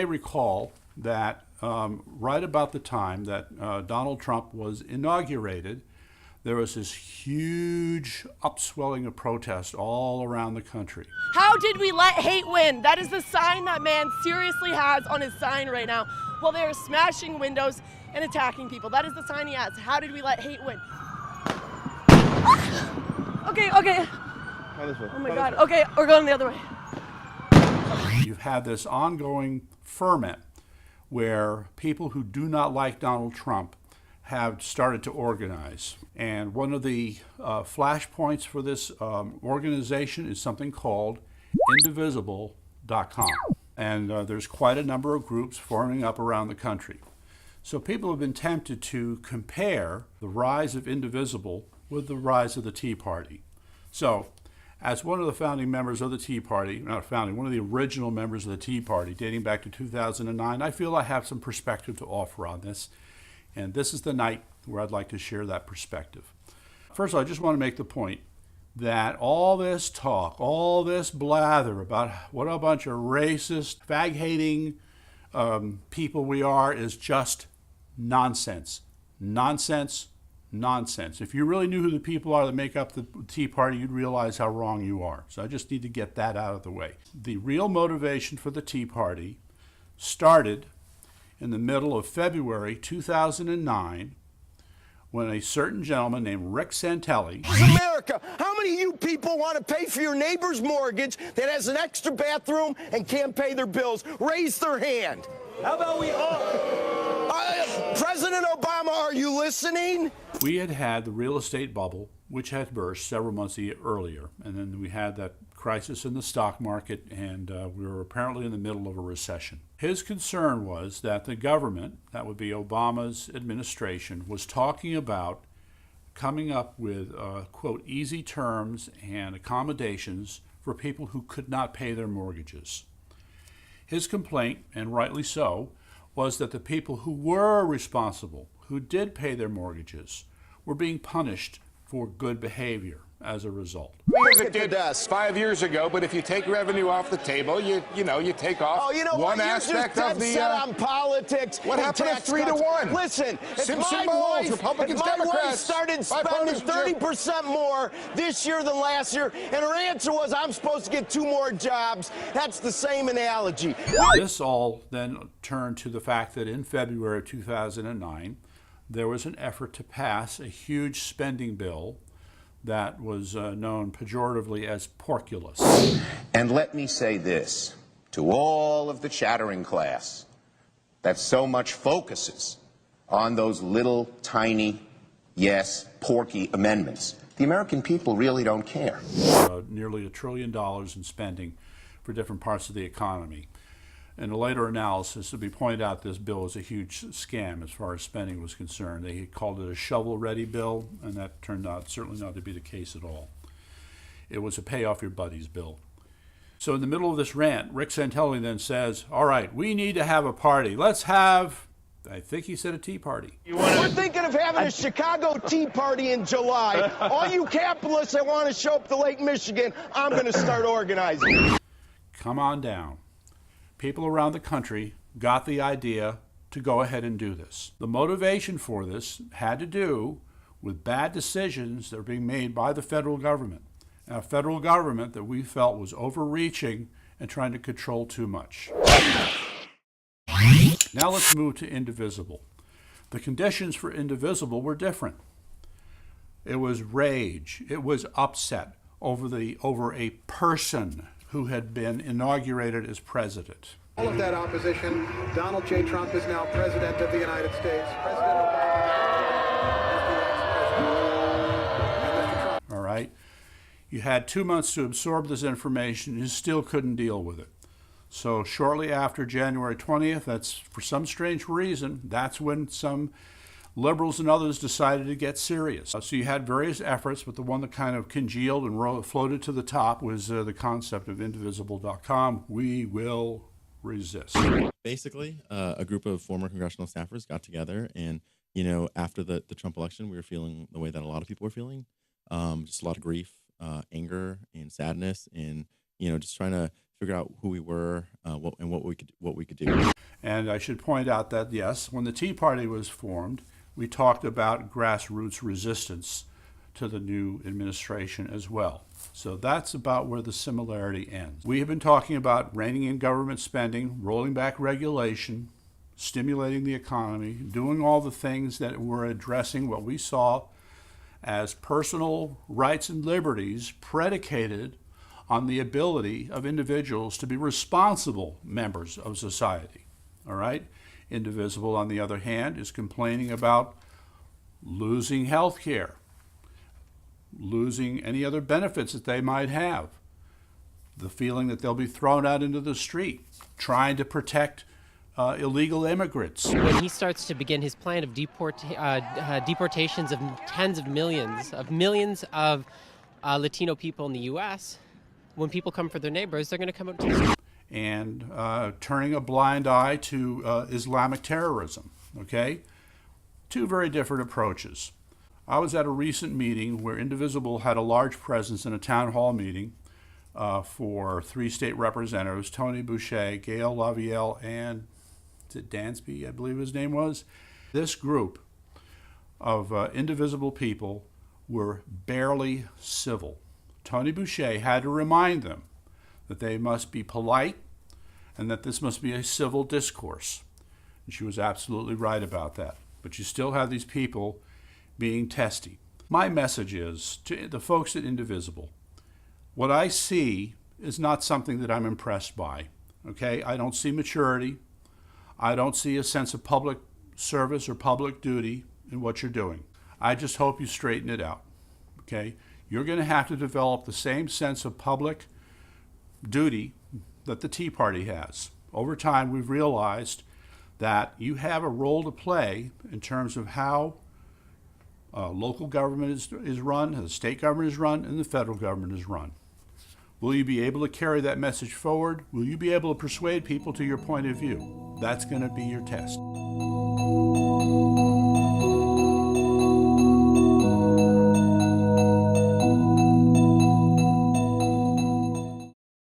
recall that right about the time that Donald Trump was inaugurated, there was this huge upswelling of protest all around the country. How did we let hate win? That is the sign that man seriously has on his sign right now. While they are smashing windows and attacking people. That is the sign he has. How did we let hate win? Okay. Oh my God. Okay, we're going the other way. You've had this ongoing ferment where people who do not like Donald Trump have started to organize. And one of the flashpoints for this organization is something called Indivisible.com. And there's quite a number of groups forming up around the country. So people have been tempted to compare the rise of Indivisible with the rise of the Tea Party. So, as one of the founding members of the Tea Party, not founding, one of the original members of the Tea Party, dating back to 2009, I feel I have some perspective to offer on this. And this is the night where I'd like to share that perspective. First of all, I just want to make the point that all this talk, all this blather about what a bunch of racist, fag-hating people we are is just nonsense. Nonsense. If you really knew who the people are that make up the Tea Party, you'd realize how wrong you are. So I just need to get that out of the way. The real motivation for the Tea Party started in the middle of February 2009 when a certain gentleman named Rick Santelli... America, how many of you people want to pay for your neighbor's mortgage that has an extra bathroom and can't pay their bills? Raise their hand. How about we all... President Obama, are you listening? We had the real estate bubble, which had burst several months earlier. And then we had that crisis in the stock market, and we were apparently in the middle of a recession. His concern was that the government, that would be Obama's administration, was talking about coming up with, quote, easy terms and accommodations for people who could not pay their mortgages. His complaint, and rightly so, was that the people who were responsible, who did pay their mortgages, were being punished for good behavior as a result. It did 5 years ago, but if you take revenue off the table, you take off one aspect of the... set on politics. What happened at 3-1? Listen, if Simpson my Bowles, wife, Republicans, if my wife Democrats, started spending 30% more this year than last year, and her answer was, I'm supposed to get 2 more jobs, that's the same analogy. This all then turned to the fact that in February of 2009, there was an effort to pass a huge spending bill that was known pejoratively as porculus. And let me say this to all of the chattering class that so much focuses on those little tiny, yes, porky amendments. The American people really don't care. Nearly $1 trillion in spending for different parts of the economy. In a later analysis, it'll be pointed out this bill is a huge scam as far as spending was concerned. They called it a shovel-ready bill, and that turned out certainly not to be the case at all. It was a pay-off-your-buddies bill. So in the middle of this rant, Rick Santelli then says, all right, we need to have a party. Let's have, I think he said a tea party. We're thinking of having a Chicago Tea Party in July. All you capitalists that want to show up to Lake Michigan, I'm going to start organizing. Come on down. People around the country got the idea to go ahead and do this. The motivation for this had to do with bad decisions that were being made by the federal government. A federal government that we felt was overreaching and trying to control too much. Now let's move to Indivisible. The conditions for Indivisible were different. It was rage. It was upset over a person who had been inaugurated as president. All of that opposition, Donald J. Trump is now president of the United States. President Obama. All right. You had 2 months to absorb this information. You still couldn't deal with it. So shortly after January 20th, that's for some strange reason, that's when some liberals and others decided to get serious. So you had various efforts, but the one that kind of congealed and floated to the top was the concept of Indivisible.com. We will resist. Basically, a group of former congressional staffers got together, and after the Trump election, we were feeling the way that a lot of people were feeling, just a lot of grief, anger, and sadness, and just trying to figure out who we were, what we could do. And I should point out that, yes, when the Tea Party was formed, we talked about grassroots resistance to the new administration as well. So that's about where the similarity ends. We have been talking about reining in government spending, rolling back regulation, stimulating the economy, doing all the things that were addressing what we saw as personal rights and liberties predicated on the ability of individuals to be responsible members of society. All right? Indivisible, on the other hand, is complaining about losing health care, losing any other benefits that they might have, the feeling that they'll be thrown out into the street, trying to protect illegal immigrants. When he starts to begin his plan of deportations of tens of millions of Latino people in the U.S., when people come for their neighbors, they're going to come up to the street. And turning a blind eye to Islamic terrorism, okay? Two very different approaches. I was at a recent meeting where Indivisible had a large presence in a town hall meeting for 3 state representatives, Tony Boucher, Gail Lavielle, and is it Dansby, I believe his name was? This group of Indivisible people were barely civil. Tony Boucher had to remind them that they must be polite and that this must be a civil discourse. And she was absolutely right about that. But you still have these people being testy. My message is to the folks at Indivisible, what I see is not something that I'm impressed by, okay? I don't see maturity. I don't see a sense of public service or public duty in what you're doing. I just hope you straighten it out, okay? You're going to have to develop the same sense of public duty that the Tea Party has. Over time, we've realized that you have a role to play in terms of how local government is run, how the state government is run, and the federal government is run. Will you be able to carry that message forward? Will you be able to persuade people to your point of view? That's going to be your test.